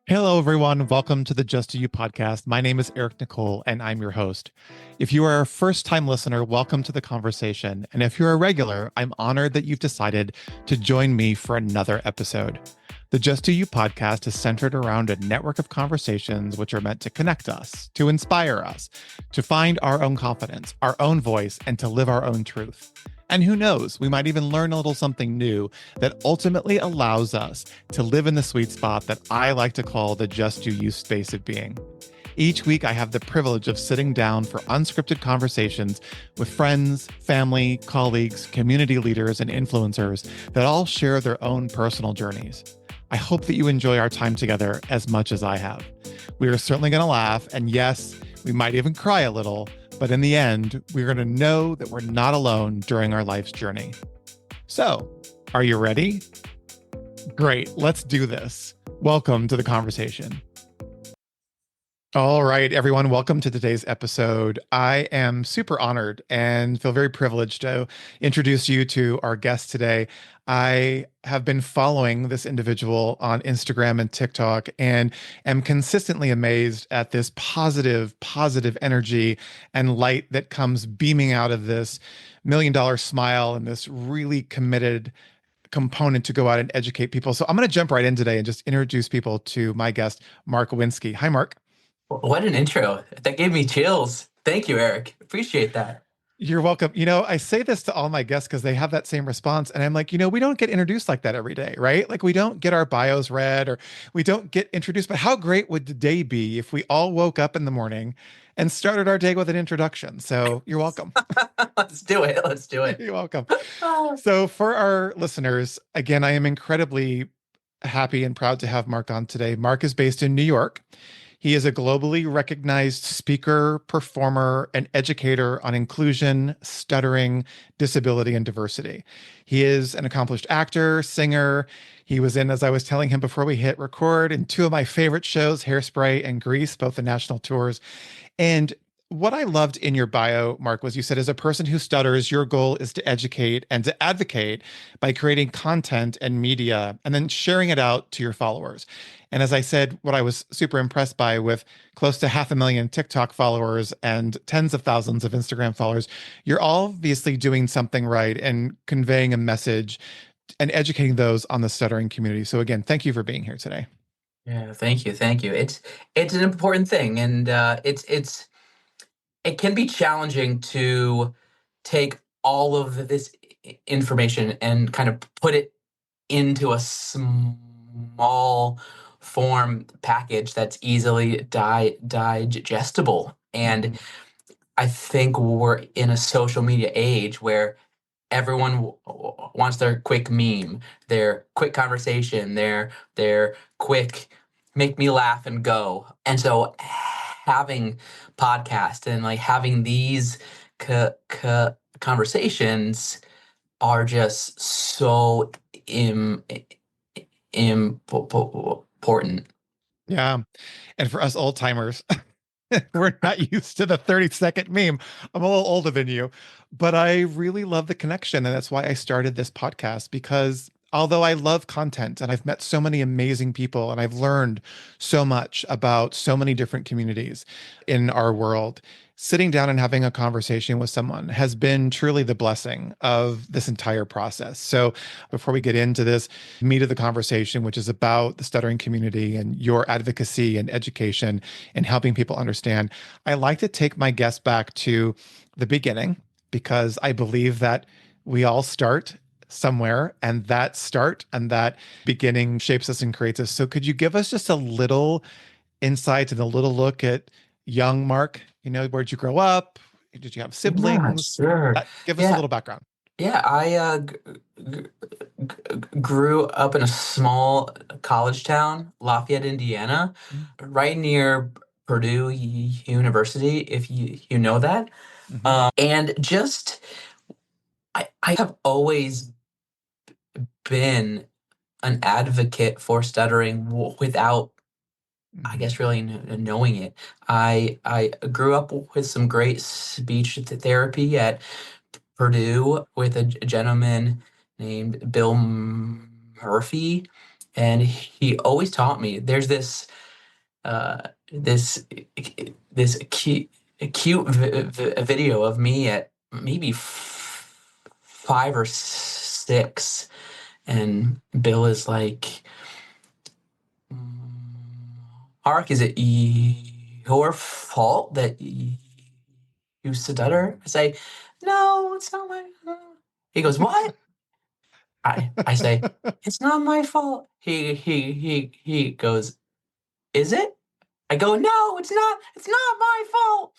Hello, everyone. Welcome to the Just Do You podcast. My name is Eric Nicole, and I'm your host. If you are a first time listener, welcome to the conversation. And if you're a regular, I'm honored that you've decided to join me for another episode. The Just Do You podcast is centered around a network of conversations which are meant to connect us, to inspire us, to find our own confidence, our own voice, and to live our own truth. And who knows, we might even learn a little something new that ultimately allows us to live in the sweet spot that I like to call the Just Do You space of being. Each week, I have the privilege of sitting down for unscripted conversations with friends, family, colleagues, community leaders, and influencers that all share their own personal journeys. I hope that you enjoy our time together as much as I have. We are certainly going to laugh, and yes, we might even cry a little, but in the end, we're going to know that we're not alone during our life's journey. So, are you ready? Great, let's do this. Welcome to the conversation. All right, everyone, welcome to today's episode. I am super honored and feel very privileged to introduce you to our guest today. I have been following this individual on Instagram and TikTok and am consistently amazed at this positive energy and light that comes beaming out of this $1 million smile and this really committed component to go out and educate people. So I'm going to jump right in today and just introduce people to my guest, Marc Winski. Hi, Marc. What an intro. That gave me chills. Thank you, Eric. Appreciate that. You're welcome. I say this to all my guests because they have that same response. And I'm like, we don't get introduced like that every day, right? Like we don't get our bios read or we don't get introduced. But how great would the day be if we all woke up in the morning and started our day with an introduction? So you're welcome. Let's do it. Let's do it. You're welcome. So for our listeners, again, I am incredibly happy and proud to have Marc on today. Marc is based in New York. He is a globally recognized speaker, performer, and educator on inclusion, stuttering, disability, and diversity. He is an accomplished actor, singer. He was in, as I was telling him before we hit record, in two of my favorite shows, Hairspray and Grease, both the national tours. And what I loved in your bio, Marc, was you said, as a person who stutters, your goal is to educate and to advocate by creating content and media and then sharing it out to your followers. And as I said, what I was super impressed by with close to 500,000 TikTok followers and tens of thousands of Instagram followers, you're obviously doing something right and conveying a message and educating those on the stuttering community. So again, thank you for being here today. Yeah, thank you. Thank you. It's an important thing, and it can be challenging to take all of this information and kind of put it into a small form package that's easily digestible. And I think we're in a social media age where everyone wants their quick meme, their quick conversation, their quick make me laugh and go. And so having podcasts and like having these conversations are just so important. Yeah. And for us old timers, we're not used to the 30-second meme. I'm a little older than you, but I really love the connection. And that's why I started this podcast, because although I love content and I've met so many amazing people and I've learned so much about so many different communities in our world, sitting down and having a conversation with someone has been truly the blessing of this entire process. So before we get into this meat of the conversation, which is about the stuttering community and your advocacy and education and helping people understand, I like to take my guests back to the beginning, because I believe that we all start somewhere, and that start and that beginning shapes us and creates us. So could you give us just a little insight and a little look at young Marc? Where'd you grow up? Did you have Yeah, siblings? sure. Give us a Yeah, little background. yeah. I grew up in a small college town, Lafayette, Indiana, right near Purdue University, if you know that. Mm-hmm. And just I have always been an advocate for stuttering without, I guess, really knowing it. I grew up with some great speech therapy at Purdue with a gentleman named Bill Murphy, And he always taught me there's uh, this this cute video of me at maybe 5 or 6, and Bill is like, Mark, is it your fault that you stutter? I say, no, it's not my. He goes, what? I say, it's not my fault. He goes, is it? I go, no, it's not. It's not my fault.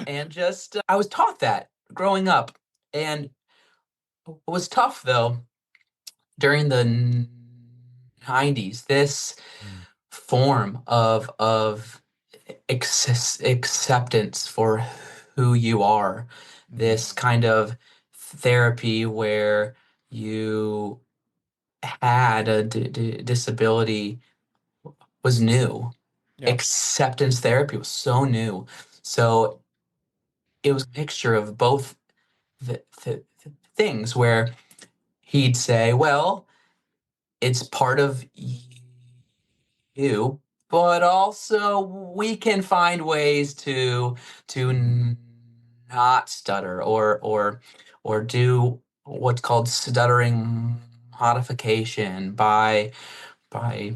And just I was taught that growing up, and it was tough though during the 90s. This Mm, form of acceptance for who you are, mhm. this kind of therapy where you had a disability was new. Yeah. Acceptance therapy was so new. So it was a mixture of both things where he'd say, well, it's part of you, but also we can find ways to Mm, not stutter or do what's called stuttering modification by by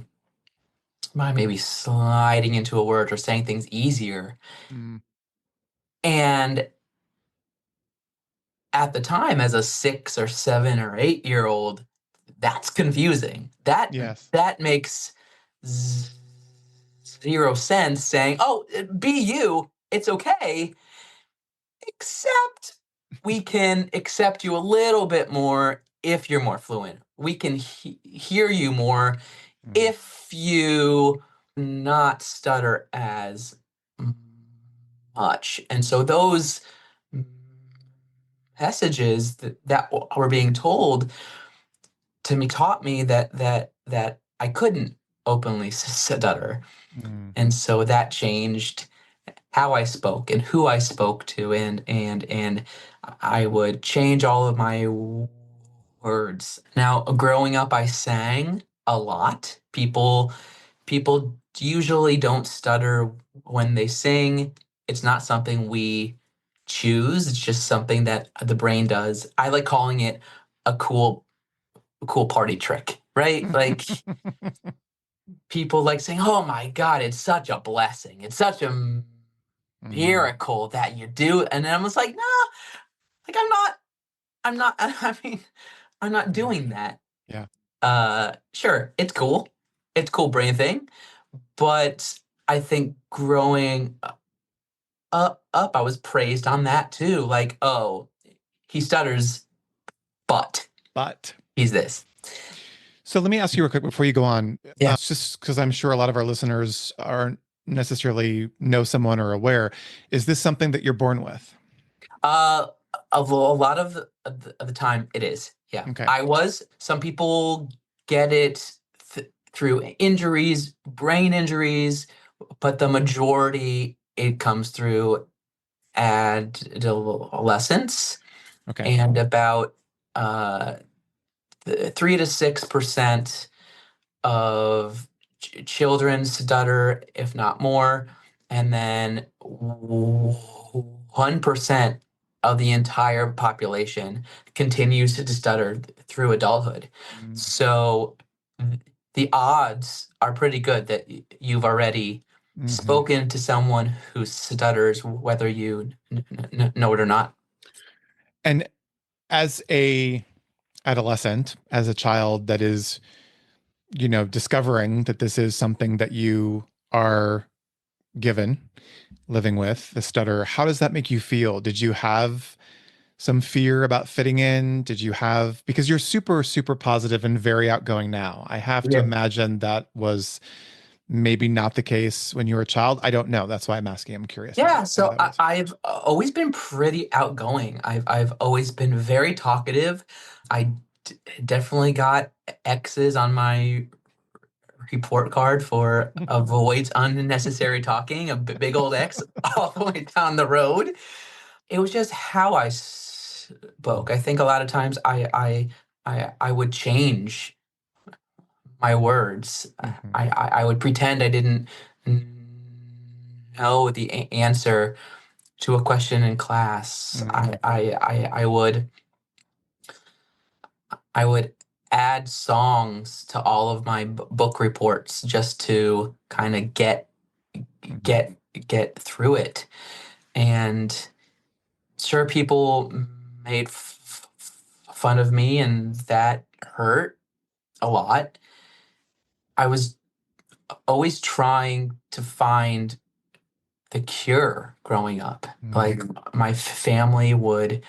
maybe sliding into a word or saying things easier. mm, And at the time, as a 6 or 7 or 8 year old, that's confusing. yes. That makes zero sense saying, "Oh, be you. It's okay." Except we can accept you a little bit more if you're more fluent. We can hear you more Mm, if you not stutter as much. And so those messages that were being told to me taught me that I couldn't openly stutter. mm, And so that changed how I spoke and who I spoke to, and I would change all of my words. Now, growing up, I sang a lot. People usually don't stutter when they sing. It's not something we choose. It's just something that the brain does. I like calling it a cool party trick, right? Like people like saying, "Oh my God, it's such a blessing. It's such a mm, miracle that you do." And then I was like, "No, like I'm not. I mean, I'm not yeah. doing that." Yeah. Sure, it's cool. It's a cool brain thing, but I think growing up, I was praised on that too. Like, oh, he stutters, but But he's this. so let me ask you real quick before you go on. Yeah. Just because I'm sure a lot of our listeners aren't necessarily know someone or aware, is this something that you're born with? Uh, a lot of the time, it is. Yeah, Okay. I was. Some people get it through injuries, brain injuries, but the majority it comes through adolescence, Okay. and about uh 3 to 6% of children stutter, if not more, and then 1% of the entire population continues to stutter through adulthood. Mm, So the odds are pretty good that you've already mhm. spoken to someone who stutters, whether you know it or not. And as a adolescent, as a child that is, discovering that this is something that you are given, living with, the stutter, how does that make you feel? Did you have some fear about fitting in? Did you have, because you're super, super positive and very outgoing now. I have to Yeah. imagine that was maybe not the case when you were a child. I don't know. That's why I'm asking. I'm curious Yeah, how so that was. I've always been pretty outgoing. I've always been very talkative. I definitely got X's on my report card for avoids unnecessary talking, a big old X all the way down the road. It was just how I spoke. I think a lot of times I would change my words. Hmm. I would pretend I didn't know the answer to a question in class. Hmm. I would add songs to all of my book reports just to kind of Hmm. get get through it. And sure, people made fun of me, and that hurt a lot. I was always trying to find the cure growing up. Like Hmm. my family would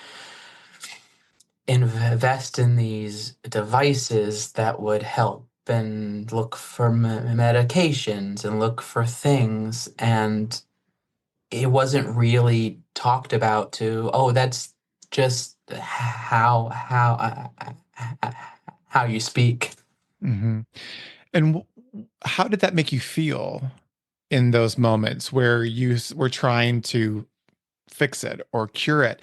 invest in these devices that would help and look for medications and look for things, and it wasn't really talked about to, oh, that's just how you speak. Hmm. And how did that make you feel in those moments where were trying to fix it or cure it?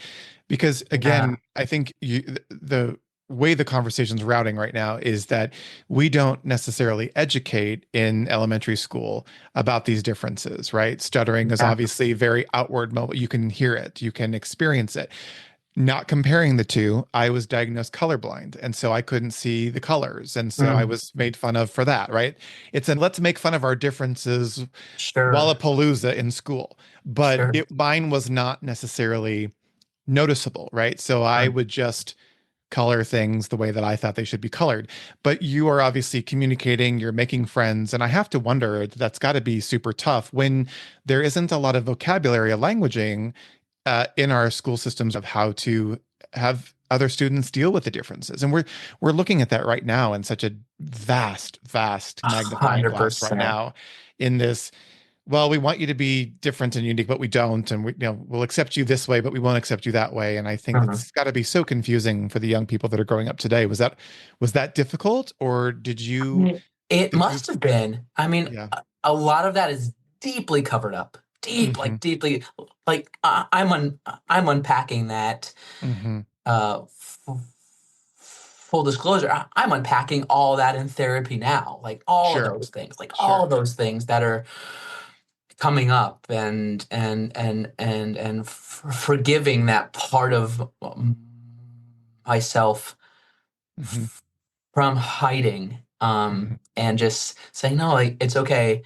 Because Yeah. again, I think the way the conversation's routing right now is that we don't necessarily educate in elementary school about these differences, right? Stuttering is Yeah. obviously very outward mobile. You can hear it, you can experience it. Not comparing the two, I was diagnosed colorblind, and so I couldn't see the colors, and so I Mm, was made fun of for that, right? It's a let's make fun of our differences sure. Wallapalooza in school, but Sure. mine was not necessarily noticeable, right? So I Right. would just color things the way that I thought they should be colored. But you are obviously communicating, you're making friends, and I have to wonder that's got to be super tough when there isn't a lot of vocabulary or languaging in our school systems of how to have other students deal with the differences. And we're looking at that right now in such a vast magnifying glass right 100%. now in this, well, we want you to be different and unique, but we don't. And we'll accept you this way, but we won't accept you that way. And I think Mhm. it's got to be so confusing for the young people that are growing up today. Was that difficult, or It did you, must have been. I mean, yeah. a lot of that is deeply covered up. Deep, Hmm. like deeply, like I'm unpacking that. Hmm. Full disclosure, I'm unpacking all that in therapy now. Like all of Sure. those things, like all Sure. of those things that are coming up, and forgiving that part of myself Hmm. from hiding, Hmm. and just saying, no, like it's okay.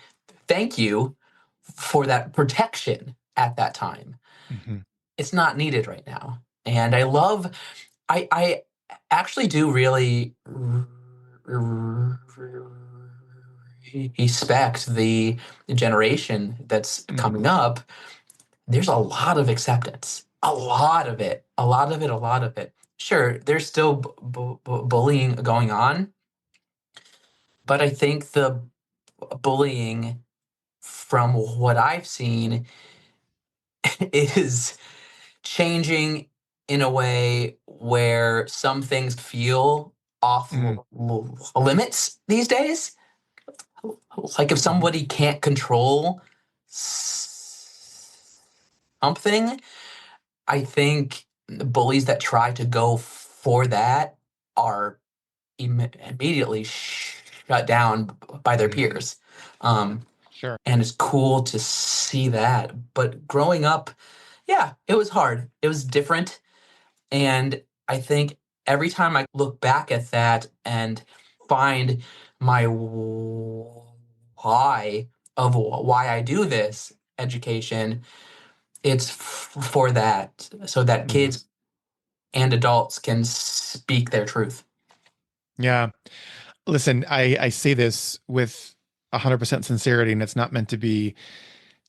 Thank you for that protection at that time. Hmm. It's not needed right now. And I actually do really respect the generation that's coming Hmm. up. There's a lot of acceptance, a lot of it, a lot of it, a lot of it. Sure, there's still bullying going on, but I think the bullying, from what I've seen, is changing in a way where some things feel off Hmm. limits these days. Like if Hmm. somebody can't control something, I think the bullies that try to go for that are immediately shut down by their Hmm. peers. Sure. And it's cool to see that. But growing up, yeah, it was hard. It was different. And I think every time I look back at that and find my why of why I do this education, it's for that, so that Hmm. kids and adults can speak their truth. Yeah. Listen, I say this with 100% sincerity, and it's not meant to be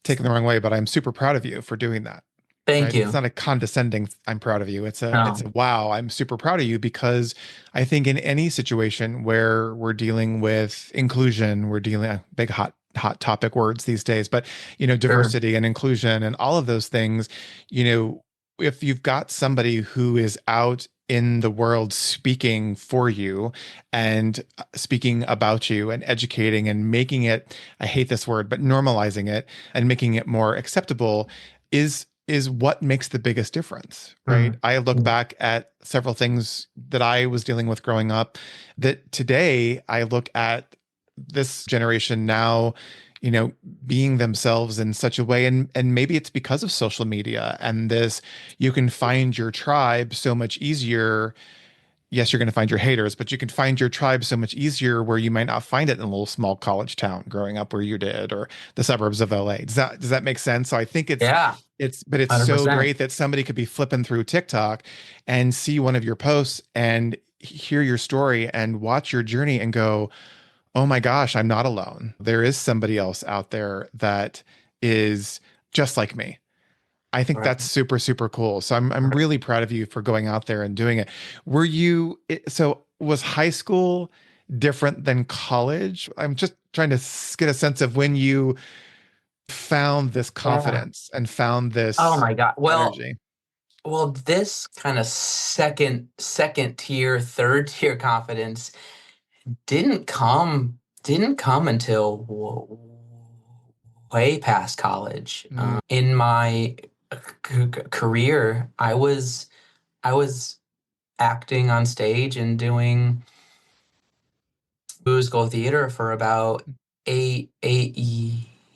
taken the wrong way, but I'm super proud of you for doing that. Thank Right? It's you. not a condescending, I'm proud of you. It's a No, wow, I'm super proud of you because I think in any situation where we're dealing with inclusion, we're dealing big hot topic words these days, but sure. diversity and inclusion and all of those things, you know, if you've got somebody who is out in the world speaking for you and speaking about you and educating and making it, I hate this word, but normalizing it and making it more acceptable is what makes the biggest difference, right? Mm, I look mm, back at several things that I was dealing with growing up that today I look at this generation now, being themselves in such a way, and maybe it's because of social media and this, you can find your tribe so much easier. Yes, you're going to find your haters, but you can find your tribe so much easier where you might not find it in a little small college town growing up where you did, or the suburbs of LA. Does that make sense? So I think Yeah, but it's so 100%. great that somebody could be flipping through TikTok and see one of your posts and hear your story and watch your journey and go, oh my gosh, I'm not alone. There is somebody else out there that is just like me. I think Right. that's super, super cool. So I'm really proud of you for going out there and doing it. So was high school different than college? I'm just trying to get a sense of when you found this Yeah. confidence and found Oh this my God. energy. Well, this kind of second tier, third tier confidence didn't come until way past college. Mm, In my career, I was acting on stage and doing musical theater for about eight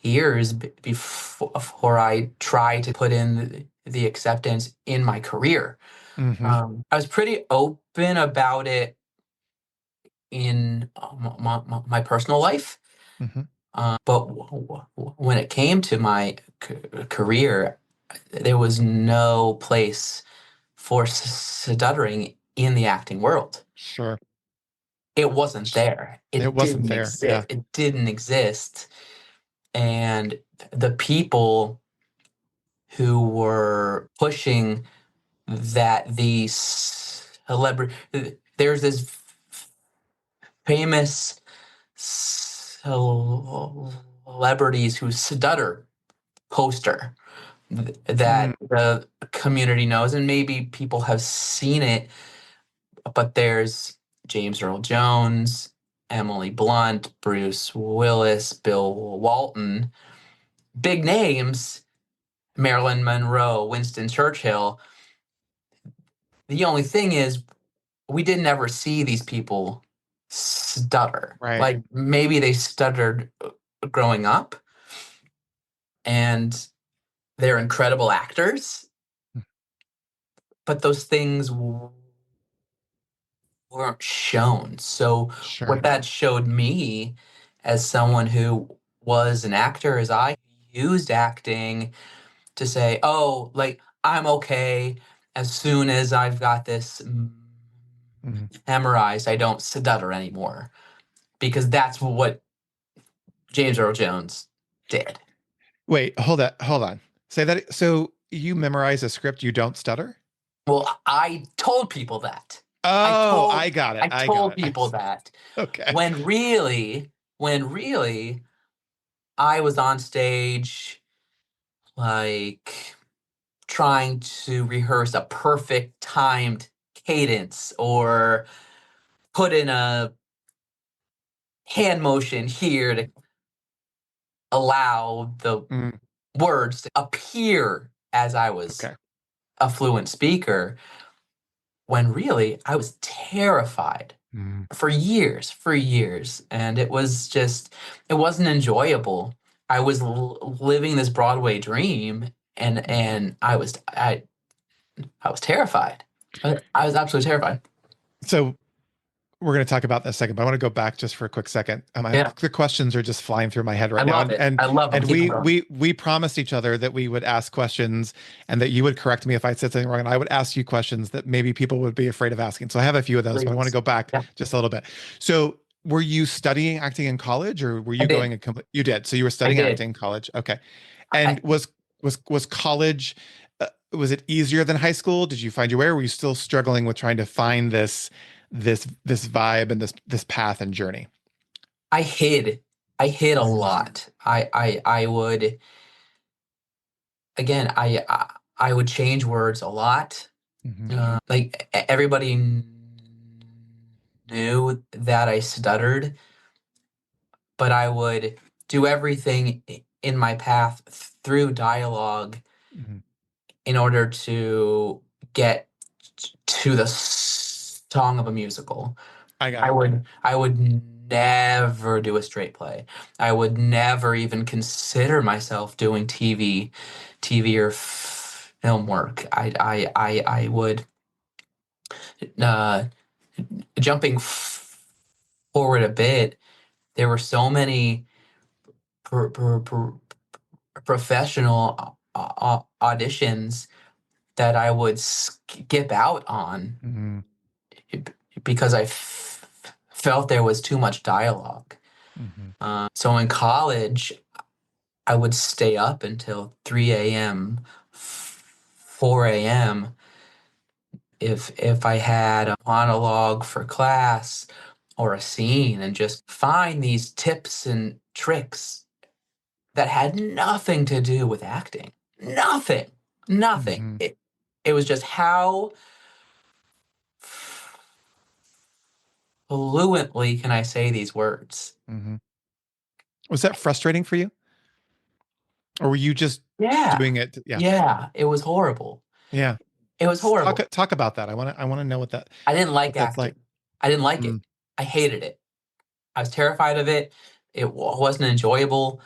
years before I tried to put in the acceptance in my career. hmm I was pretty open about it in my personal life, hmm but when it came to my career, there was no place for stuttering in the acting world. Sure. It wasn't there. It It wasn't didn't there. Yeah. exist. It didn't exist. And the people who were pushing that the celebrity, there's this famous celebrities who stutter poster Mm, that the community knows, and maybe people have seen it, but there's James Earl Jones, Emily Blunt, Bruce Willis, Bill Walton, big names, Marilyn Monroe, Winston Churchill. The only thing is, we didn't ever see these people stutter. right. Like maybe they stuttered growing up, and they're incredible actors, but those things weren't shown. So Sure. what that showed me as someone who was an actor is I used acting to say, oh, like I'm okay as soon as I've got this Mhm. memorized, I don't stutter anymore. Because that's what James Earl Jones did. Wait, hold on. Say that. So you memorize a script, you don't stutter? Well, I told people that. I Oh, told I got it. I I got told it. I people see. that Okay. when really I was on stage like trying to rehearse a perfect timed cadence or put in a hand motion here to allow the Mm, words to appear as I was okay. a fluent speaker, when really I was terrified Mm, for years, and it wasn't enjoyable. I was living this Broadway dream, and I was terrified. I was absolutely terrified. so we're going to talk about that in a second, but I want to go back just for a quick second. Yeah, The questions are just flying through my head I right now, love it. I love them. and Keep them going. we promised each other that we would ask questions and that you would correct me if I said something wrong, and I would ask you questions that maybe people would be afraid of asking. So I have a few of those, but I want to Please. go back Yeah, just a little bit. So were you studying acting in college, or were I you did. going you did? So you were I studying did. acting in college. Okay. I, And was college, was it easier than high school? Did you find your way, or were you still struggling with trying to find this vibe and this path and journey? I hid. I hid a lot. I would again. I would change words a lot. hmm Like everybody knew that I stuttered, but I would do everything in my path through dialogue hmm in order to get to the song of a musical. I got I it. would never do a straight play. I would never even consider myself doing TV or film work. I would, uh, jumping forward a bit, there were so many professional auditions that I would skip out on Mm-hmm. because I felt there was too much dialogue. Mm-hmm. So in college, I would stay up until 3 a.m., 4 a.m. if I had a monologue for class or a scene, and just find these tips and tricks that had nothing to do with acting. Nothing. Nothing. Mm-hmm. It was just how fluently can I say these words? Mm-hmm. Was that frustrating for you? Or were you just Yeah. doing it? Yeah. Yeah. It was horrible. Yeah. It was Talk horrible. talk about that. I want to know I didn't what like that's like. acting. I didn't like it. Mm, I hated it. I was terrified of it. It wasn't enjoyable.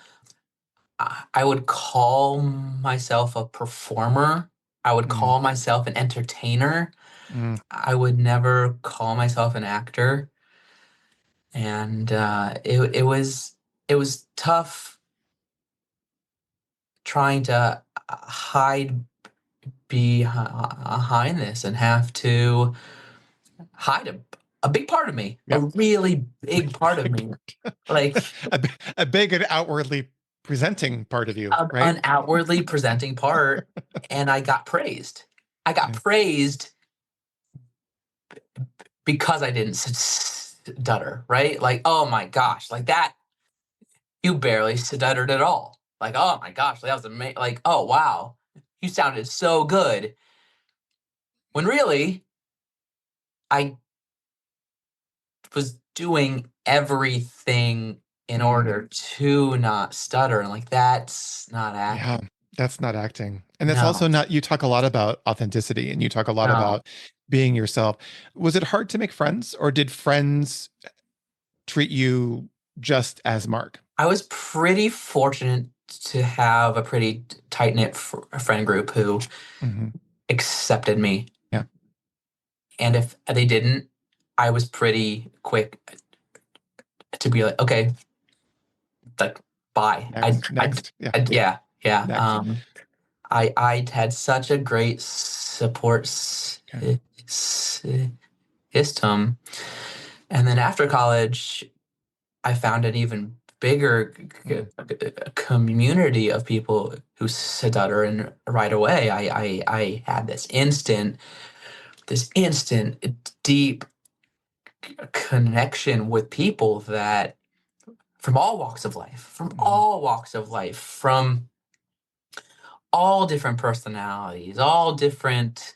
I would call myself a performer. I would mm, call myself an entertainer. mm, I would never call myself an actor. And it was tough trying to hide behind this and have to hide a big part of me, a yep. really big part of me, like A big and outwardly presenting part of you, right? an outwardly presenting part. And I got praised. I got Yeah. praised because I didn't stutter, right? Like, oh my gosh, like that, you barely stuttered at all. Like, oh my gosh, that was amazing. Like, oh wow, you sounded so good. When really, I was doing everything in Mm, order to not stutter. And like, that's not yeah. acting. That's not acting. And that's No, also not, you talk a lot about authenticity and you talk a lot no. about being yourself. Was it hard to make friends or did friends treat you just as Mark? I was pretty fortunate to have a pretty tight knit friend group who Hmm. accepted me. Yeah. And if they didn't, I was pretty quick to be like, okay, like, bye. Next. Yeah. Yeah, yeah. Next. I had such a great support Okay. system, and then after college, I found an even bigger Mm, community of people who stutter, and right away, I had this instant deep connection with people that from all walks of life, mhm, from all different personalities, all different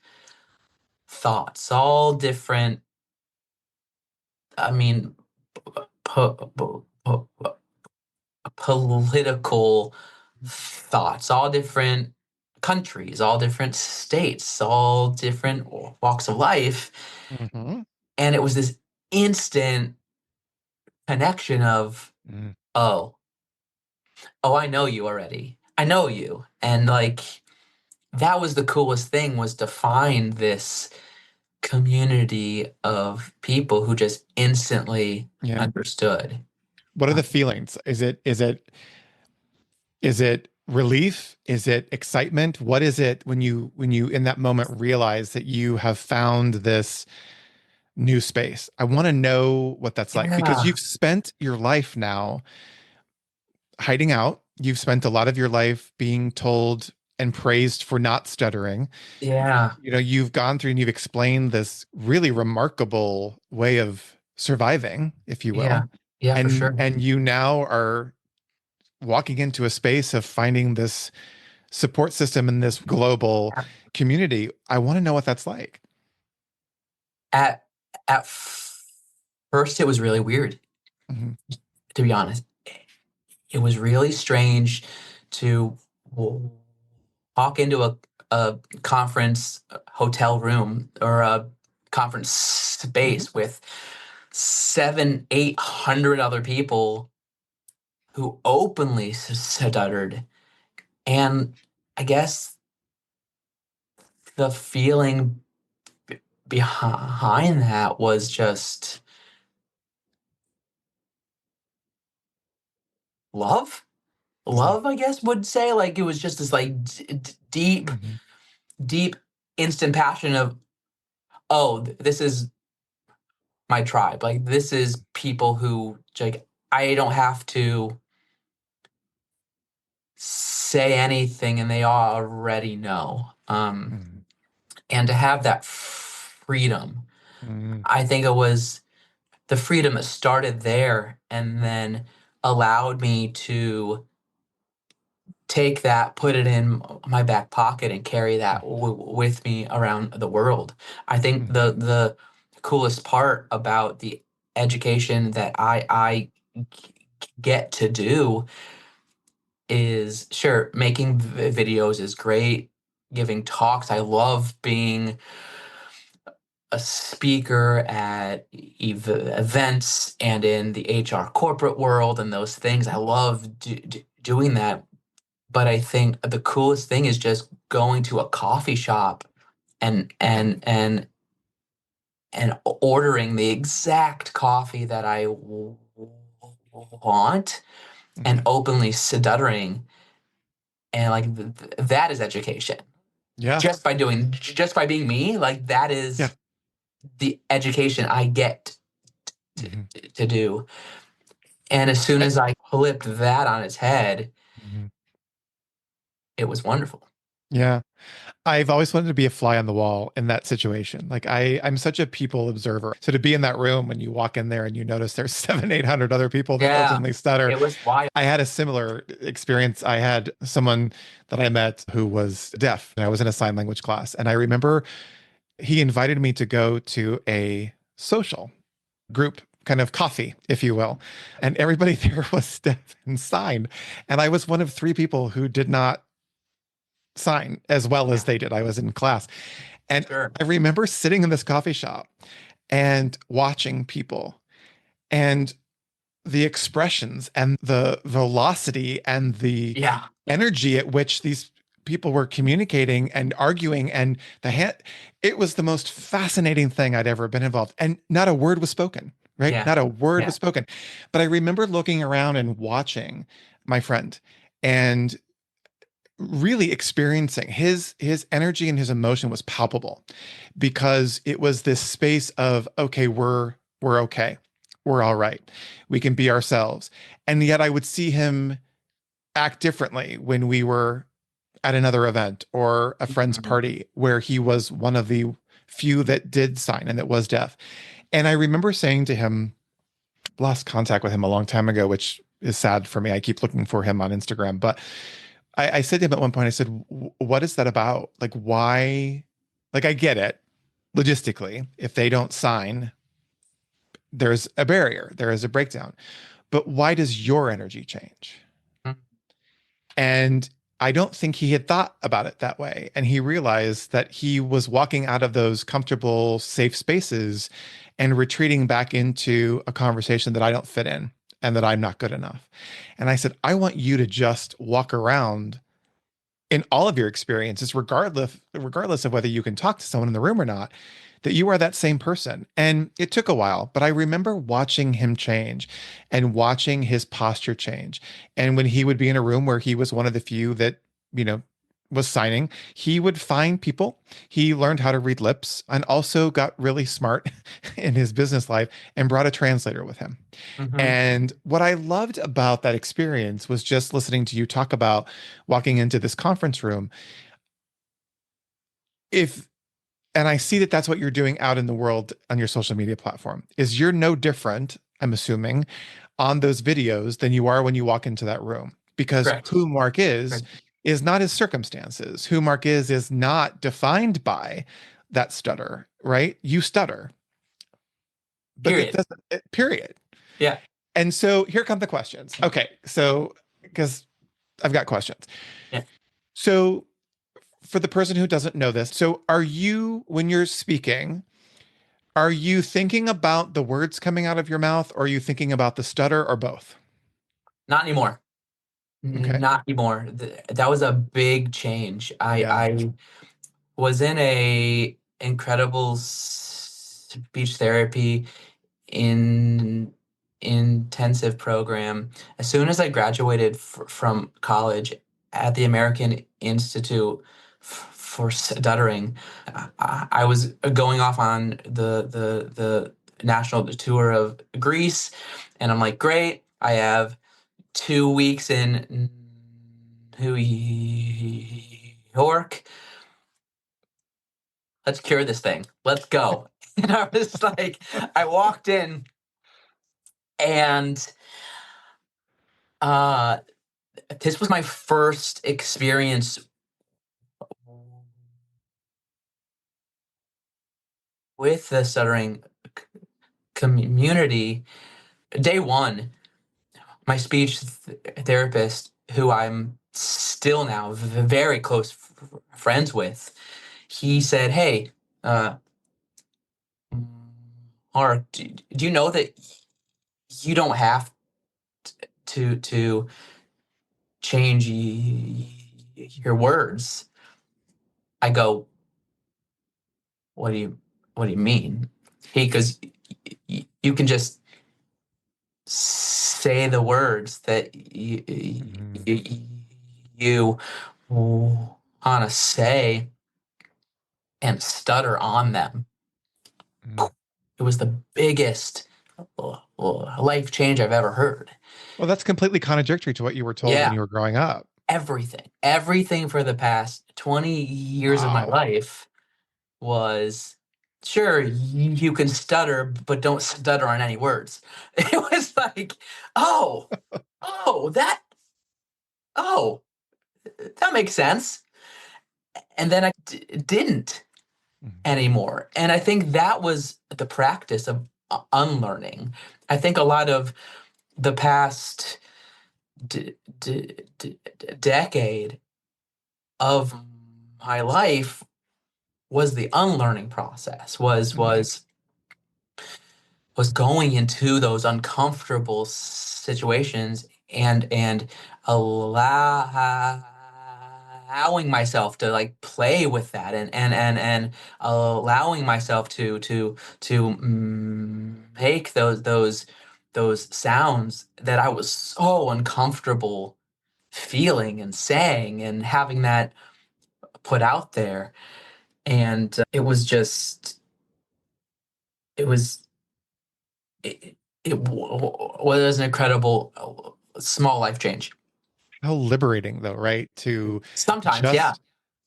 thoughts, all different, I mean, po- po- po- political thoughts, all different countries, all different states, all different walks of life. mhm, And it was this instant connection of, mm, oh, oh, I know you already. I know you. And like, that was the coolest thing, was to find this community of people who just instantly yeah. understood. What are Uh, the feelings? Is it relief? Is it excitement? What is it when you in that moment realize that you have found this new space? I want to know what that's like because yeah, you've spent your life now hiding out. You've spent a lot of your life being told and praised for not stuttering. yeah, You've gone through and you've explained this really remarkable way of surviving, if you yeah, will. yeah, for And sure. and you now are walking into a space of finding this support system in this global community. I want to know what that's like. At at first, it was really weird, Mhm. to be honest. It was really strange to walk into a conference hotel room or a conference Mhm. space with 7, 800 other people who openly stuttered. And I guess the feeling behind that was just love. Mhm. Love, I guess, would say. Like, it was just this, like, deep, Mhm. deep, instant passion of, oh, this is my tribe. Like, this is people who, like, I don't have to say anything and they already know. Mhm. And to have that freedom, Mhm. I think it was the freedom that started there and then allowed me to take that, put it in my back pocket, and carry that with me around the world. I think Mhm. the coolest part about the education that I get to do is, sure, making videos is great. Giving talks, I love being a speaker at events and in the HR corporate world and those things. I love doing that. But I think the coolest thing is just going to a coffee shop and ordering the exact coffee that I want and Mhm. openly stuttering, and like that is education. Yeah. Just by being me, like that Yeah. is the education I get to, Mhm. to do. And as soon I, as I flipped that on its head, mhm. it was wonderful. Yeah. I've always wanted to be a fly on the wall in that situation. Like I'm such a people observer. So to be in that room when you walk in there and you notice there's 700, 800 other people that Yeah, openly stutter. it was wild. I had a similar experience. I had someone that I met who was deaf, and I was in a sign language class. And I remember he invited me to go to a social group kind of coffee, if you will. And everybody there was deaf and sign. And I was one of three people who did not sign as well as Yeah, they did. I was in class. And sure. I remember sitting in this coffee shop and watching people and the expressions and the velocity and the Yeah, energy at which these people were communicating and arguing and it was the most fascinating thing I'd ever been involved. And not a word was spoken, right? yeah, Not a word yeah. was spoken. But I remember looking around and watching my friend and really experiencing his energy and his emotion was palpable because it was this space of, okay, we're okay, we're all right, we can be ourselves. And yet I would see him act differently when we were at another event or a friend's Mhm. party where he was one of the few that did sign and that was deaf. And I remember saying to him, lost contact with him a long time ago, which is sad for me. I keep looking for him on Instagram, but I said to him at one point, I said, what is that about? Like, why? Like, I get it logistically. If they don't sign, there's a barrier, there is a breakdown. But why does your energy change? And I don't think he had thought about it that way. And he realized that he was walking out of those comfortable, safe spaces and retreating back into a conversation that I don't fit in and that I'm not good enough. And I said, I want you to just walk around in all of your experiences, regardless of whether you can talk to someone in the room or not, that you are that same person. And it took a while, but I remember watching him change and watching his posture change. And when he would be in a room where he was one of the few that, you know, was signing, he would find people. He learned how to read lips and also got really smart in his business life and brought a translator with him. Mhm. And what I loved about that experience was just listening to you talk about walking into this conference room. If and I see that that's what you're doing out in the world on your social media platform, is you're no different, I'm assuming, on those videos than you are when you walk into that room. Because Correct. who Mark Correct. is not his circumstances. Who Mark is not defined by that stutter, right? You stutter, but it Period. doesn't, period. Yeah. And so here come the questions. Okay. So, because I've got questions. Yeah. So, for the person who doesn't know this, so are you, when you're speaking, Are you thinking about the words coming out of your mouth, or are you thinking about the stutter, or both? Not anymore. Okay. Not anymore. That was a big change. Yeah. I was in a incredible speech therapy in intensive program as soon as I graduated from college at the American Institute for Stuttering. I was going off on the national tour of Greece, and I'm like, great, I have 2 weeks in New York. Let's cure this thing. Let's go. And I was like, I walked in and uh this was my first experience with the stuttering community. Day one, my speech therapist, who I'm still now very close friends with, he said, "Hey, uh, Mark, do you know that you don't have to change your words?" I go, "What do you mean?" He goes, You can just say the words that Mhm. you want to say and stutter on them." Mhm. It was the biggest life change I've ever heard. Well, that's completely contradictory to what you were told when Yeah, you were growing up. everything for the past 20 years of my Wow. life was, sure, you can stutter, but don't stutter on any words. It was like, oh, oh, oh, that makes sense. And then I didn't Mhm. anymore. And I think that was the practice of unlearning. I think a lot of the past d- d- d- decade of my life was the unlearning process, Mhm. was going into those uncomfortable situations and allowing myself to like play with that and allowing myself to make those sounds that I was so uncomfortable feeling and saying and having that put out there. And it was just it was it was an incredible small life change. How liberating, though, right? To Sometimes, yeah, just,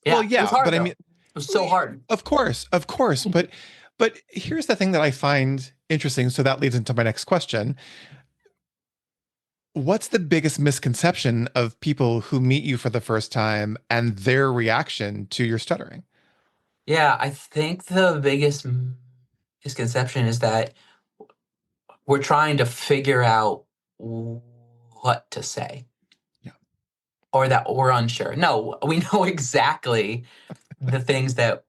well, yeah. It was yeah, hard but I though. mean, It was so hard. of course, but here's the thing that I find interesting. So that leads into my next question. What's the biggest misconception of people who meet you for the first time and their reaction to your stuttering? Yeah, I think the biggest misconception is that we're trying to figure out what to say Yeah, or that we're unsure. No, we know exactly the things that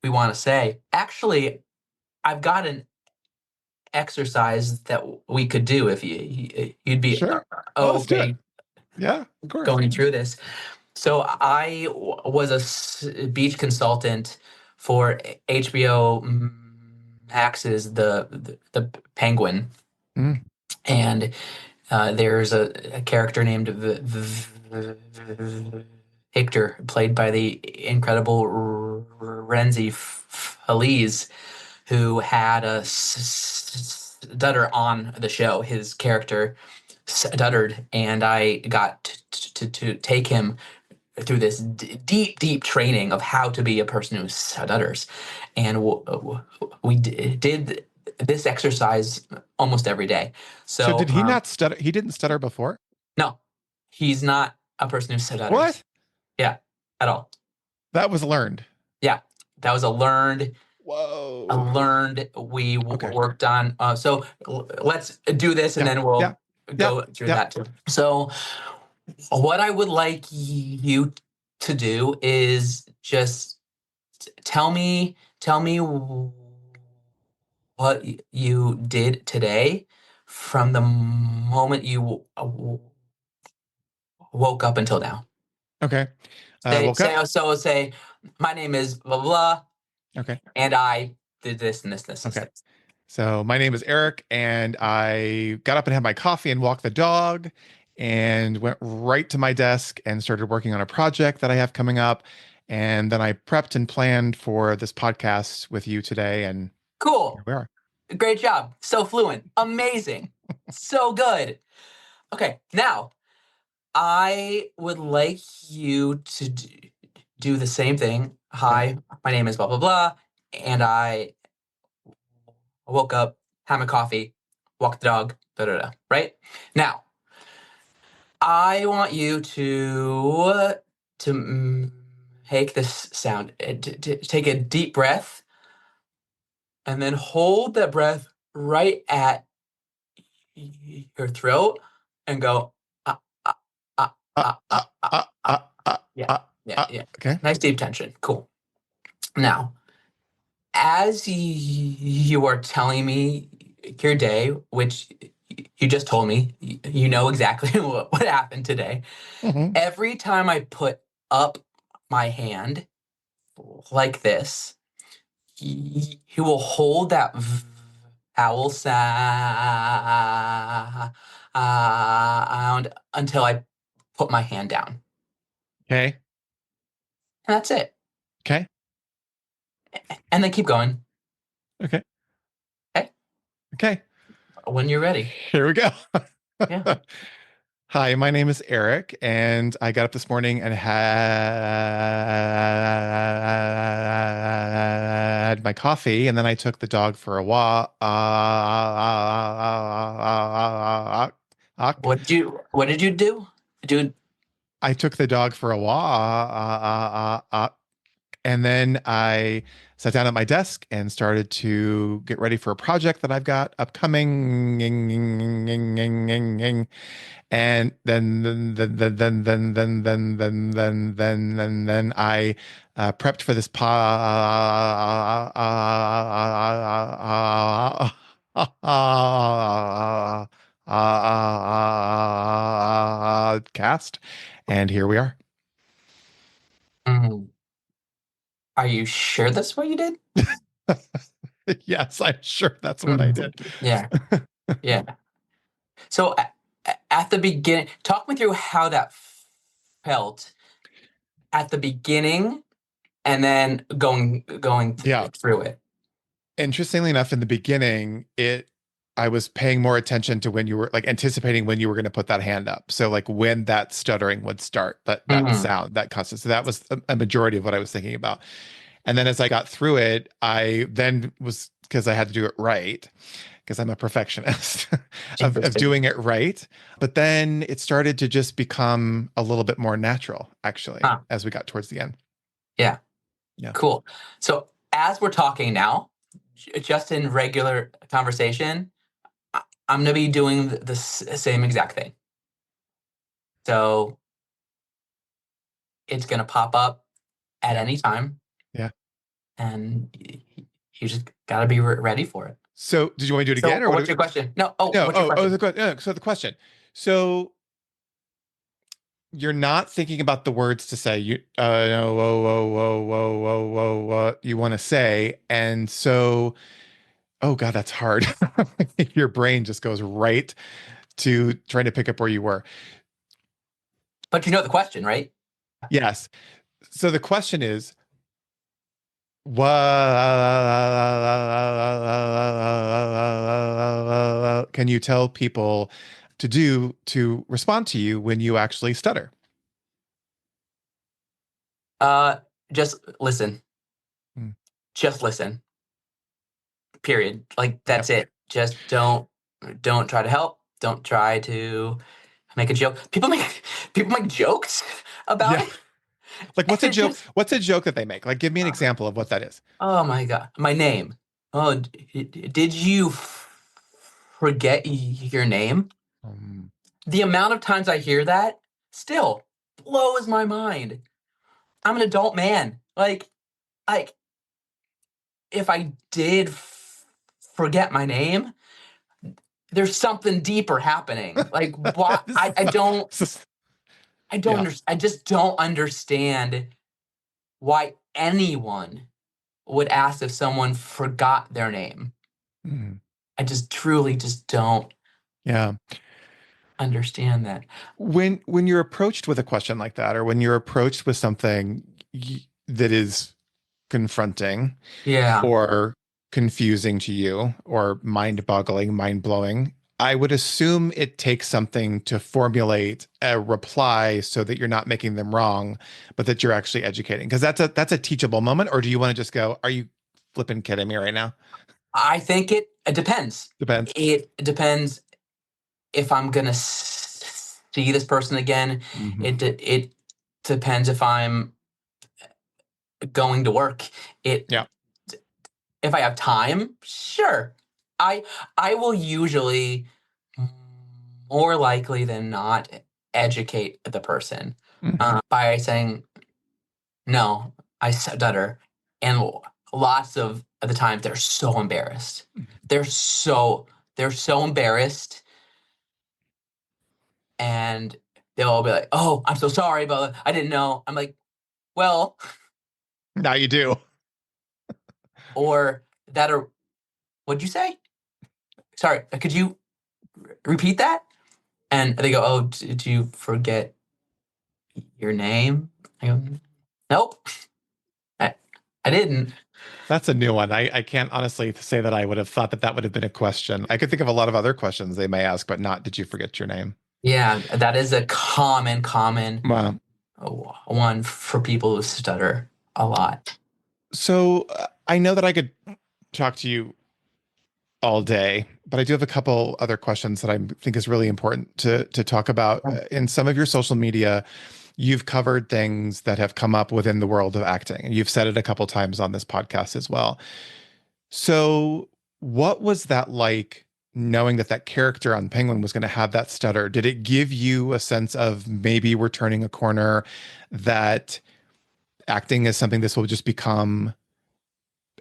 we want to say. Actually, I've got an exercise that we could do if you'd be sure. Oh, let's do it. okay Yeah, of course. going through this. So I was a beach consultant for HBO Max's the Penguin, Mm, and there's a character named Victor, played by the incredible Renzi Feliz, who had a stutter on the show. His character stuttered, and I got to take him through this deep training of how to be a person who stutters. And we did this exercise almost every day. so So, did he not stutter? He didn't stutter before? no, he's not a person who stutters. What? Yeah, at all. That was learned. Yeah, that was Whoa. we Okay. worked on. So let's do this and Yeah. then Yeah. we'll Yeah. go through Yeah. that too. So what I would like you to do is just tell me what you did today from the moment you woke up until now. Okay. Say Woke say up. so say my name is blah blah blah, Okay. and I did this and this and this and Okay. this. So my name is Eric, and I got up and had my coffee and walked the dog and went right to my desk and started working on a project that I have coming up. And then I prepped and planned for this podcast with you today, and here Cool. we are. Great job. So fluent. Amazing. So good. Okay, now I would like you to do the same thing. Okay. Hi, my name is blah blah blah, and I woke up, had my coffee, walked the dog, da da da. Right now, I want you to make this sound. Take a deep breath, and then hold that breath right at your throat, and go. Ah, ah, ah, Uh, ah, uh, ah, ah, uh, ah. uh, uh, Yeah, yeah, yeah. okay. Nice deep tension. Cool. Now, as you are telling me your day, which you just told me, you know exactly what happened today. Hmm. Every time I put up my hand like this, he will hold that vowel sound until I put my hand down. Okay. And that's it. Okay. And then keep going. Okay. Okay? Okay. When you're ready. Here we go. Yeah. Hi, my name is Eric, and I got up this morning and had my coffee, and then I took the dog for a walk. What did you do? Dude, I took the dog for a walk, and then I sat down at my desk and started to get ready for a project that I've got upcoming. And then I prepped for this cast, and here we are. mm, are you sure that's what you did? Yes, I'm sure that's what I Mhm. did. Yeah, yeah. So at the beginning, talk me through how that felt at the beginning, and then going Yeah. through it. Interestingly enough, in the beginning, I was paying more attention to when you were like anticipating when you were going to put that hand up. So like when that stuttering would start, that Hmm. sound, that constant. So that was a majority of what I was thinking about. And then as I got through it, I then was because I had to do it right, because I'm a perfectionist of Interesting. doing it right. But then it started to just become a little bit more natural, actually, Huh. as we got towards the end. Yeah. Yeah. Cool. So as we're talking now, just in regular conversation, I'm gonna be doing the same exact thing. So it's gonna pop up at Yeah. any time, Yeah. and you just gotta be ready for it. So did you want to do it again So or what? what's your question? No. Oh, No. what's your Oh, question? the question. No, so the question. So you're not thinking about the words to say. You, no, whoa, whoa, whoa, whoa, whoa, whoa, what you want to say, and so, oh God, that's hard. Your brain just goes right to trying to pick up where you were. But you know the question, right? Yes. So the question is, what can you tell people to do to respond to you when you actually stutter? Uh, just listen. Mm, Just listen. Period. Like yep. that's it. Just don't try to help. Don't try to make a joke. People make jokes about Yeah. it. Like, And what's a it joke? just What's a joke that they make? Like, give me an uh, example of what that is. oh my god, my name. Oh, did you forget your name? Um, The amount of times I hear that still blows my mind. I'm an adult man. Like if I did forget my name, there's something deeper happening. Like, why? I don't, This is- I don't, yeah. I just don't understand why anyone would ask if someone forgot their name. Mhm. I just truly just don't Yeah. understand that. When you're approached with a question like that, or when you're approached with something that is confronting Yeah. or confusing to you or mind-boggling, mind-blowing, I would assume it takes something to formulate a reply so that you're not making them wrong, but that you're actually educating. Because that's a teachable moment, or do you want to just go, are you flipping kidding me right now? I think it depends. Depends. It depends if I'm gonna see this person again. Hmm. It depends if I'm going to work. It Yeah. If I have time, sure. I I will usually, more likely than not, educate the person Hmm. by saying, "No, I stutter," and lots of the times they're so embarrassed. They're so they're so embarrassed, and they'll be like, "Oh, I'm so sorry, but I didn't know." I'm like, "Well," Now you do. or that, or what'd you say? Sorry, could you repeat that? And they go, "Oh, did you forget your name?" I go, "Nope, I, I didn't." That's a new one. I can't honestly say that I would have thought that that would have been a question. I could think of a lot of other questions they may ask, but not, did you forget your name? Yeah, that is a common Well, one for people who stutter a lot. so I know that I could talk to you all day, but I do have a couple other questions that I think is really important to talk about. In some of your social media, you've covered things that have come up within the world of acting, and you've said it a couple times on this podcast as well. So, what was that like knowing that that character on Penguin was going to have that stutter? Did it give you a sense of maybe we're turning a corner, that acting is something this will just become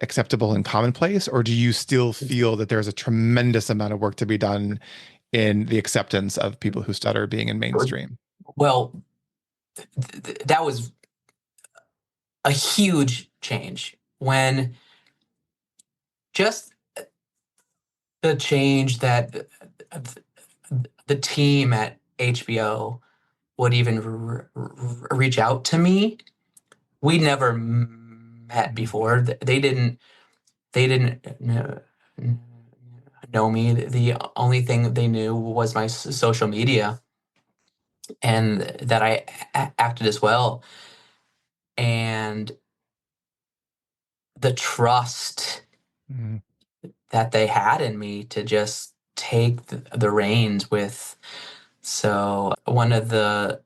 acceptable and commonplace? Or do you still feel that there's a tremendous amount of work to be done in the acceptance of people who stutter being in mainstream? Well, that was a huge change when just the change that the team at HBO would even reach out to me. We never met Mhm. before. They didn't know me. The only thing they knew was my social media and that I acted as well. And the trust Mhm. that they had in me to just take the reins with. So one of the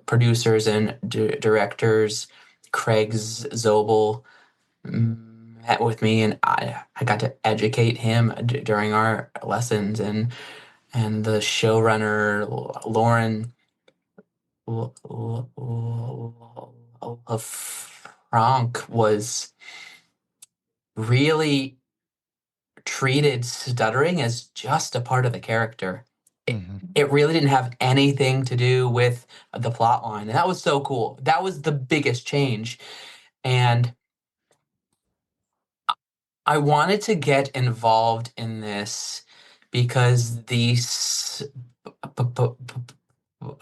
producers and directors, Craig Zobel, met with me, and I got to educate him during our lessons, and the showrunner Lauren Frank was really treated stuttering as just a part of the character. Mhm. It really didn't have anything to do with the plot line. And that was so cool. That was the biggest change. And I wanted to get involved in this because a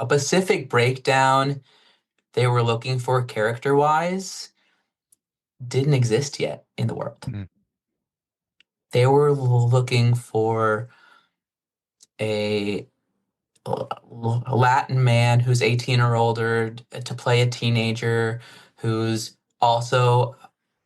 Pacific breakdown they were looking for character wise didn't exist yet in the world. Mhm. They were looking for a a Latin man who's 18 or older to play a teenager who's also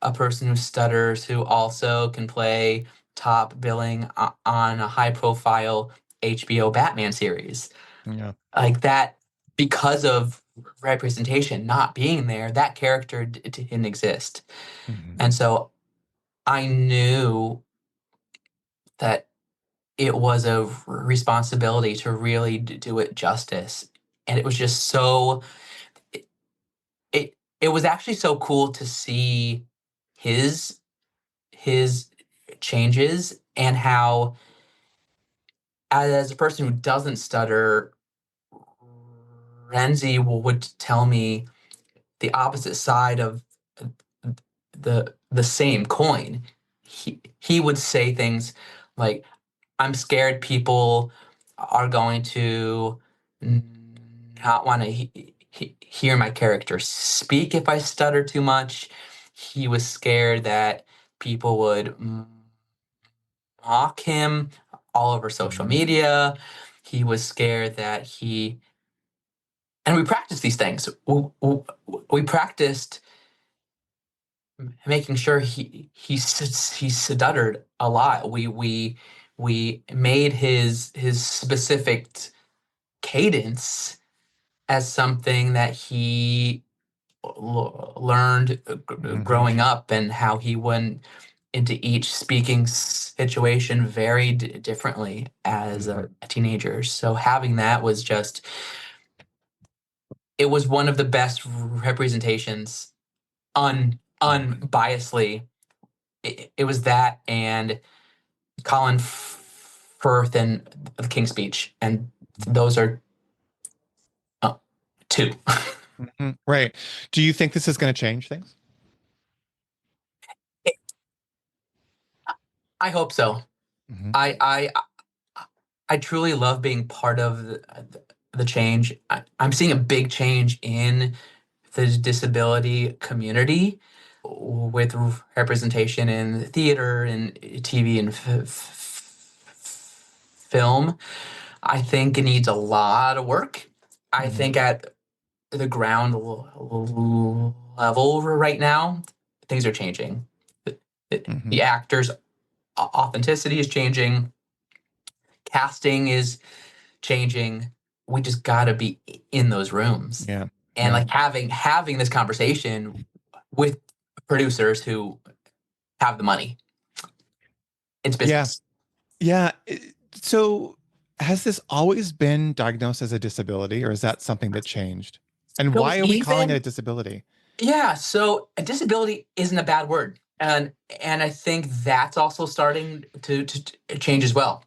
a person who stutters, who also can play top billing on a high profile HBO Batman series. Yeah. Like that, because of representation not being there, that character didn't exist. Mhm. And so I knew that it was a responsibility to really do it justice. And it was just so it, it was actually so cool to see his his changes, and how, as a person who doesn't stutter, Renzi would tell me the opposite side of the same coin. He would say things like, "I'm scared people are going to not want to hear my character speak if I stutter too much." He was scared that people would mock him all over social Mhm. media. He was scared that and we practiced these things. We practiced making sure he stuttered a lot. We made his specific cadence as something that he learned Mhm. growing up, and how he went into each speaking situation very differently as Mhm. a teenager. So having that was just, it was one of the best representations, Mhm. unbiasedly. It was that, and Colin Firth and the King's Speech, and those are uh, two. Mhm. Right. Do you think this is going to change things? I hope so. Mhm. I truly love being part of the change. I'm seeing a big change in the disability community with representation in theater and TV and film. I think it needs a lot of work. I Mhm. think at the ground level right now, things are changing. The Mhm. actors' authenticity is changing. Casting is changing. We just got to be in those rooms, Yeah. and Yeah. like having this conversation with producers who have the money. It's Yeah. business. Yeah. So has this always been diagnosed as a disability, or is that something that changed? And So why are we calling it a even disability? Yeah, so a disability isn't a bad word, and I think that's also starting to change as well.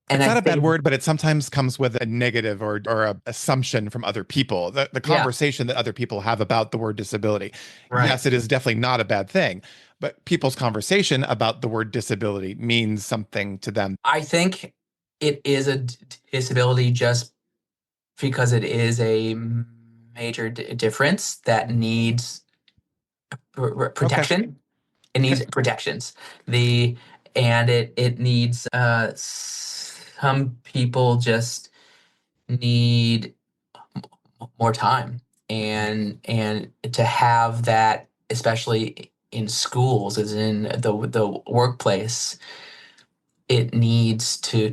And It's I not a bad think, word, but it sometimes comes with a negative or a assumption from other people. The yeah, conversation that other people have about the word disability. right. Yes, it is definitely not a bad thing, but people's conversation about the word disability means something to them. I think it is a disability just because it is a major difference that needs Okay. protection. It Okay. needs protections. It needs, some people just need more time, and to have that, especially in schools, as in the workplace, it needs to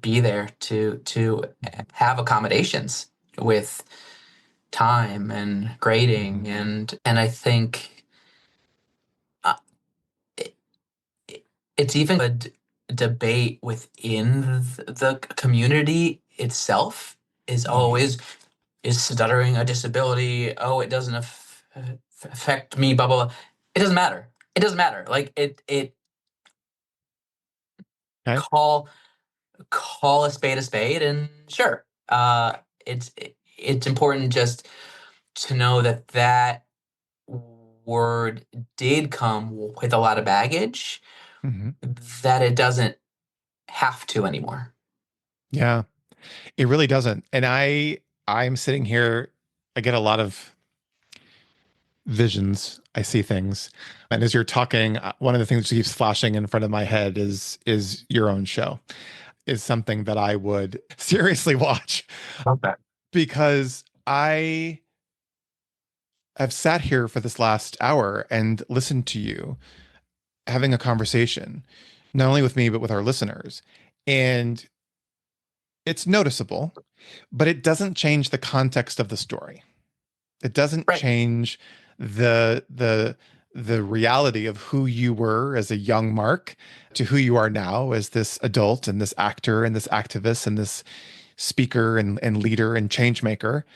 be there to Mhm. have accommodations with time and grading, Mhm. and I think, uh, it, it's even a debate within the community itself, is, oh, Mhm. is stuttering a disability? Oh, it doesn't affect me, blah blah blah. It doesn't matter. It doesn't matter. Like, it Okay. call a spade, and sure, it's important just to know that that word did come with a lot of baggage, Mhm. that it doesn't have to anymore. Yeah, it really doesn't. And I'm sitting here, I get a lot of visions. I see things. And as you're talking, one of the things that keeps flashing in front of my head is your own show. Is something that I would seriously watch Okay. because I have sat here for this last hour and listened to you having a conversation, not only with me, but with our listeners. And it's noticeable, but it doesn't change the context of the story. It doesn't Right. change the reality of who you were as a young Mark to who you are now as this adult and this actor and this activist and this speaker and leader and change maker,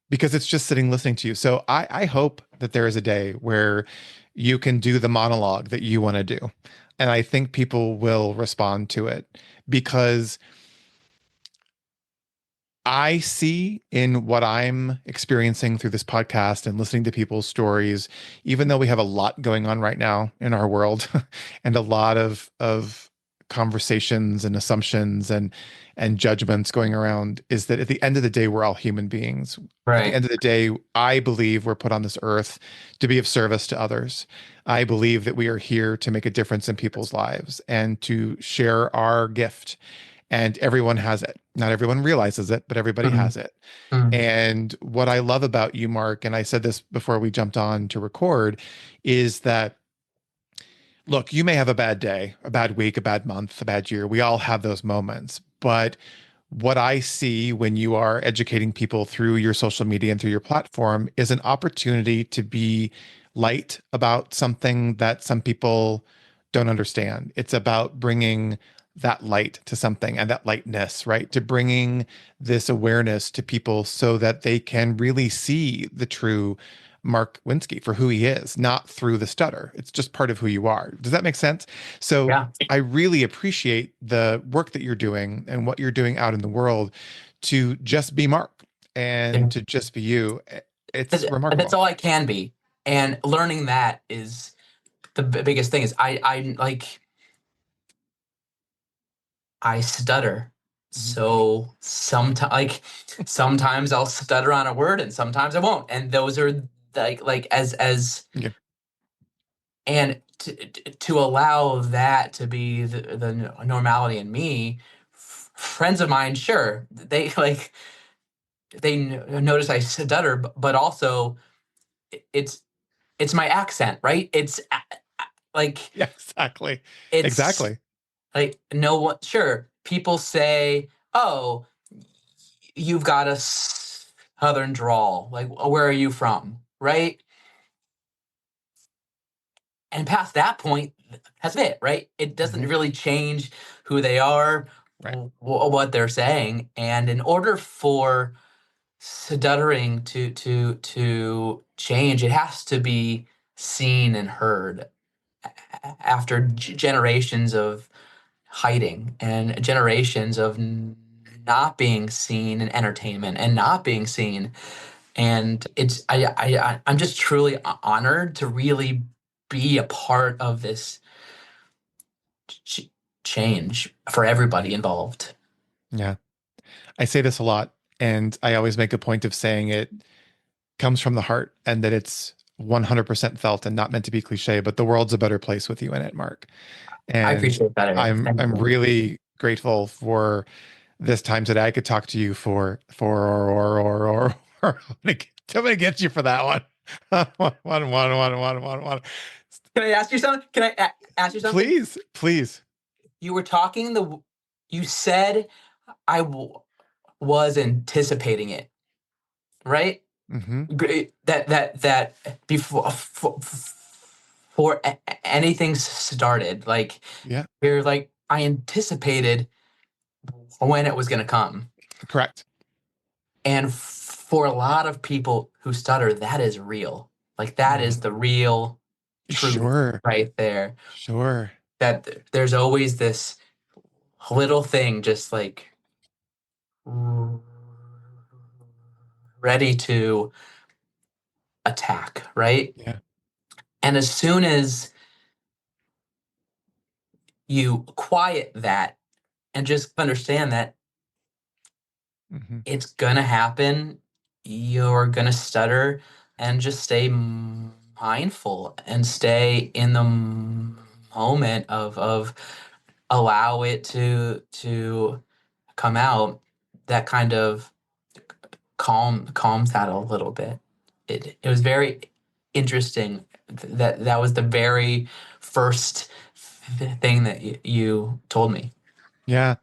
because it's just sitting listening to you. So I hope that there is a day where you can do the monologue that you want to do. And I think people will respond to it because I see in what I'm experiencing through this podcast and listening to people's stories, even though we have a lot going on right now in our world and a lot of conversations and assumptions and judgments going around, is that at the end of the day, we're all human beings. At the Right. end of the day, I believe we're put on this earth to be of service to others. I believe that we are here to make a difference in people's lives and to share our gift, and everyone has it. Not everyone realizes it, but everybody Mhm. has it. Mhm. And what I love about you, Mark, and I said this before we jumped on to record, is that look, you may have a bad day, a bad week, a bad month, a bad year. We all have those moments. But what I see when you are educating people through your social media and through your platform is an opportunity to be light about something that some people don't understand. It's about bringing that light to something and that lightness, right? To bringing this awareness to people so that they can really see the true Marc Winski for who he is, not through the stutter. It's just part of who you are. Does that make sense? So Yeah. I really appreciate the work that you're doing and what you're doing out in the world to just be Mark and Yeah. to just be you. It's That's remarkable. all I can be. And learning that is the biggest thing is I like I stutter. Mhm. So sometimes I'll stutter on a word and sometimes I won't. And those are like as Yeah. and to allow that to be the normality in me, friends of mine, sure, they like they notice I stutter, but also it's it's my accent, right? Like Yeah, exactly. it's Exactly. like no one. Sure, people say, "Oh, you've got a southern drawl. Like, where are you from?" Right? And past that point, that's it, right? It doesn't Hmm. really change who they are, Right. what they're saying, and in order for stuttering to change, it has to be seen and heard after generations of hiding and generations of not being seen in entertainment and not being seen. And I'm just truly honored to really be a part of this ch- change for everybody involved. Yeah. I say this a lot, and I always make a point of saying it comes from the heart and that it's 100% felt and not meant to be cliche, but the world's a better place with you in it, Mark. I And appreciate that, Eric. Thank I'm you. really grateful for this time today. I could talk to you or I'm gonna get you for that one. One. Can I ask you something? Can I ask you something? Please, please. You were talking you said I was anticipating it, right? Hmm. Great. That before anything started, like Yeah, you're like I anticipated when it was going to come, correct. and for a lot of people who stutter, that is real. Like that is Mhm. the real truth Sure, right there. sure. That there's always this little thing just like ready to attack, right? Yeah. And as soon as you quiet that and just understand that Hmm. it's gonna happen, you're gonna stutter, and just stay mindful and stay in the moment of allow it to come out. That kind of calms that a little bit. It was very interesting. That was the very first thing that you told me. Yeah.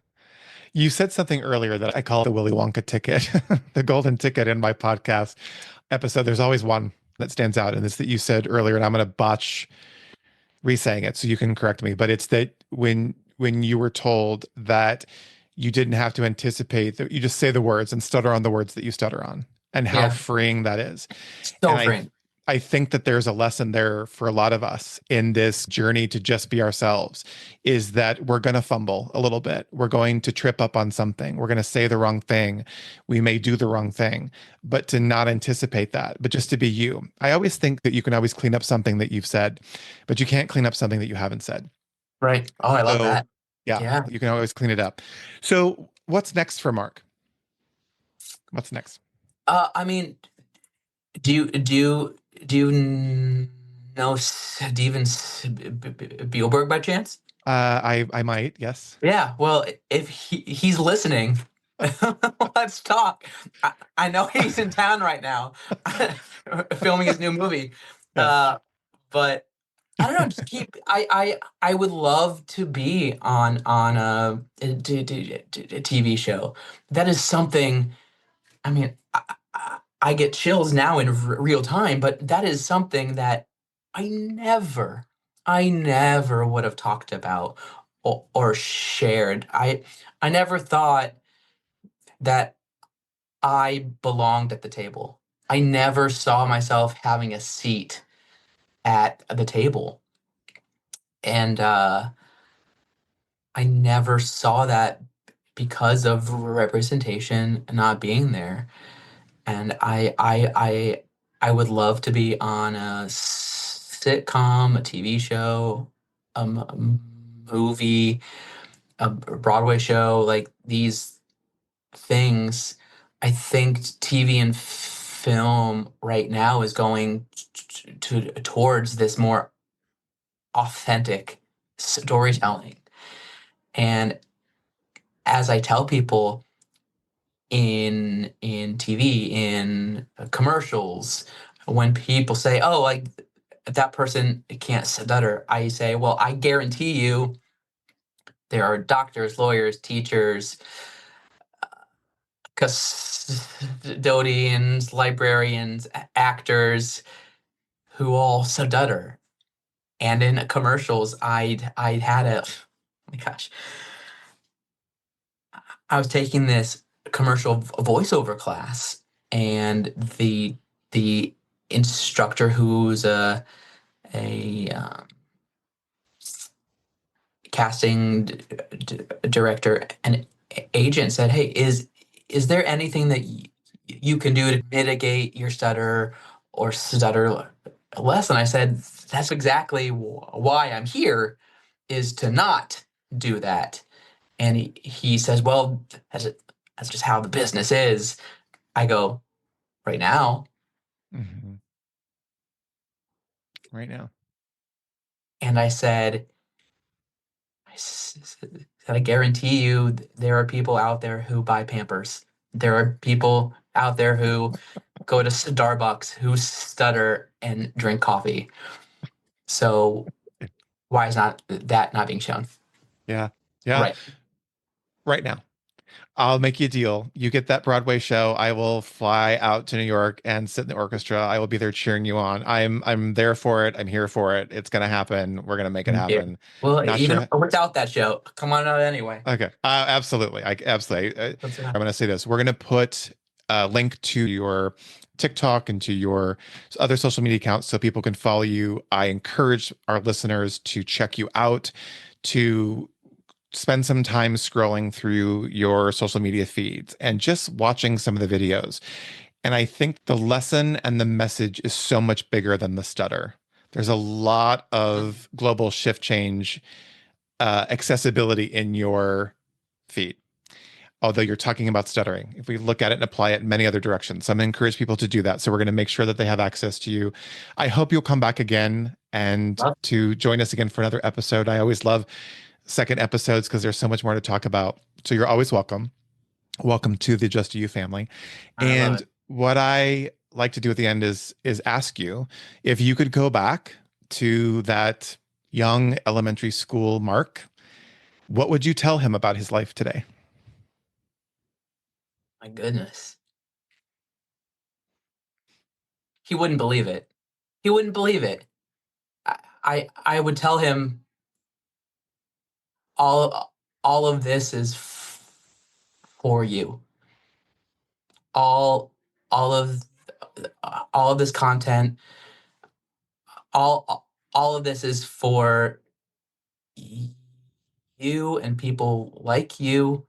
You said something earlier that I call the Willy Wonka ticket, the golden ticket in my podcast episode. There's always one that stands out, and it's that you said earlier, and I'm going to botch re-saying it, so you can correct me. But it's that when you were told that you didn't have to anticipate that you just say the words and stutter on the words that you stutter on, and how Yeah, freeing that is. so And freeing. I think that there's a lesson there for a lot of us in this journey to just be ourselves, is that we're going to fumble a little bit. We're going to trip up on something. We're going to say the wrong thing. We may do the wrong thing, but to not anticipate that, but just to be you. I always think that you can always clean up something that you've said, but you can't clean up something that you haven't said. Right. Oh, I love So, that. yeah, Yeah. you can always clean it up. So, what's next for Mark? What's next? I mean, do you know Steven Spielberg by chance? I might, yes. Yeah. Well, if he's listening, let's talk. I know he's in town right now, filming his new movie. Yeah. But I don't know. Just keep. I would love to be on a TV show. That is something. I mean, I get chills now in real time, but that is something that I never, I never would have talked about or shared. I never thought that I belonged at the table. I never saw myself having a seat at the table. And I never saw that because of representation not being there. And I would love to be on a sitcom, a TV show, movie, a Broadway show, like these things. I think TV and film right now is going towards this more authentic storytelling. And as I tell people in TV, in commercials, when people say, "Oh, like that person can't stutter," I say, "Well, I guarantee you, there are doctors, lawyers, teachers, custodians, librarians, actors who all stutter." And in commercials, I'd had a, oh my gosh, I was taking this commercial voiceover class, and the instructor, who's a casting director and agent, said, "Hey, is there anything that you can do to mitigate your stutter or stutter less?" And I said, "That's exactly why I'm here, is to not do that." And he says, "Well, that's just how the business is." I go, "Right now." Mhm. Right now. And I guarantee you, there are people out there who buy Pampers. There are people out there who go to Starbucks who stutter and drink coffee. So why is not that not being shown? Yeah. Yeah. Right. Right now. I'll make you a deal. You get that Broadway show, I will fly out to New York and sit in the orchestra. I will be there cheering you on. I'm there for it. I'm here for it. It's gonna happen. We're gonna make it Thank you. happen. Well, Not even sure. without that show, come on out anyway. Okay. Absolutely. Absolutely. Let's I'm gonna say this. We're gonna put a link to your TikTok and to your other social media accounts so people can follow you. I encourage our listeners to check you out, to spend some time scrolling through your social media feeds and just watching some of the videos. And I think the lesson and the message is so much bigger than the stutter. There's a lot of global shift change, accessibility in your feed. Although you're talking about stuttering, if we look at it and apply it in many other directions, so I'm going to encourage people to do that. So we're going to make sure that they have access to you. I hope you'll come back again and Love. to join us again for another episode. I always love second episodes because there's so much more to talk about. So you're always welcome. Welcome to the Just You family. I love And it. what I like to do at the end is ask you if you could go back to that young elementary school Mark, what would you tell him about his life today? My goodness. He wouldn't believe it. He wouldn't believe it. I would tell him all of this is for you. All all of all of this content all of this is for you and people like you,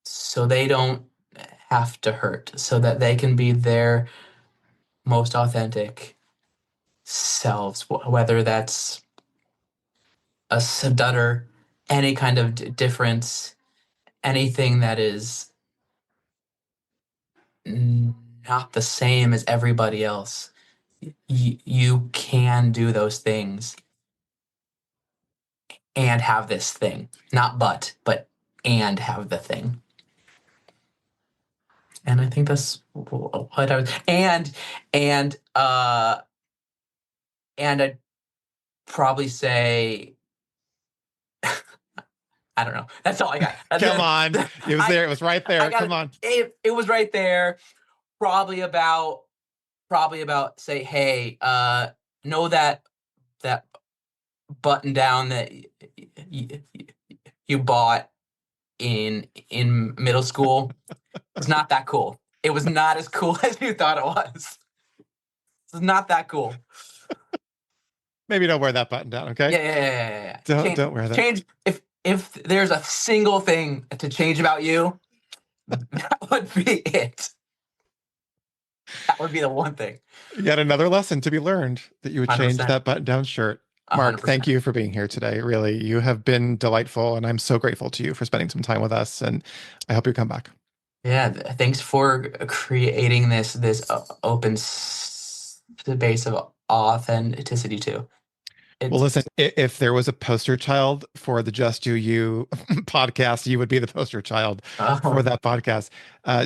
so they don't have to hurt, so that they can be their most authentic selves, whether that's a stutter, any kind of difference, anything that is not the same as everybody else. You can do those things and have this thing. Not but and have the thing. And I think that's what I was, and I'd probably say, I don't know. That's all I got. Come on. It was there. It was right there. Come on. It was right there. Probably about say, hey, know that button down that you bought in middle school. It's not that cool. It was not as cool as you thought it was. It's not that cool. Maybe don't wear that button down, okay? Yeah. Don't wear that. Change. If there's a single thing to change about you, that would be it. That would be the one thing. Yet another lesson to be learned, that you would change 100%. that button-down shirt. Marc, 100%. thank you for being here today. Really, you have been delightful, and I'm so grateful to you for spending some time with us, and I hope you come back. Yeah, thanks for creating this open space of authenticity too. Well, listen, if there was a poster child for the Just Do You podcast, you would be the poster child for that podcast,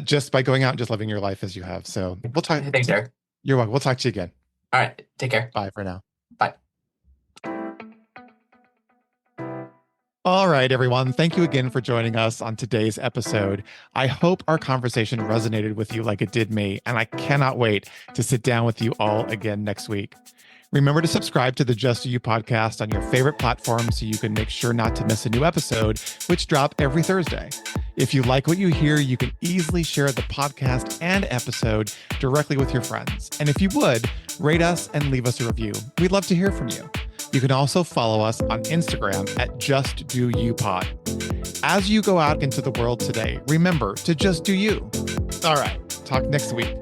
just by going out and just living your life as you have. So we'll talk. Thanks, Eric. You're welcome. We'll talk to you again. All right. Take care. Bye for now. Bye. All right, everyone. Thank you again for joining us on today's episode. I hope our conversation resonated with you like it did me, and I cannot wait to sit down with you all again next week. Remember to subscribe to the Just Do You podcast on your favorite platform so you can make sure not to miss a new episode, which drop every Thursday. If you like what you hear, you can easily share the podcast and episode directly with your friends. And if you would, rate us and leave us a review. We'd love to hear from you. You can also follow us on Instagram at Just Do You Pod. As you go out into the world today, remember to just do you. All right, talk next week.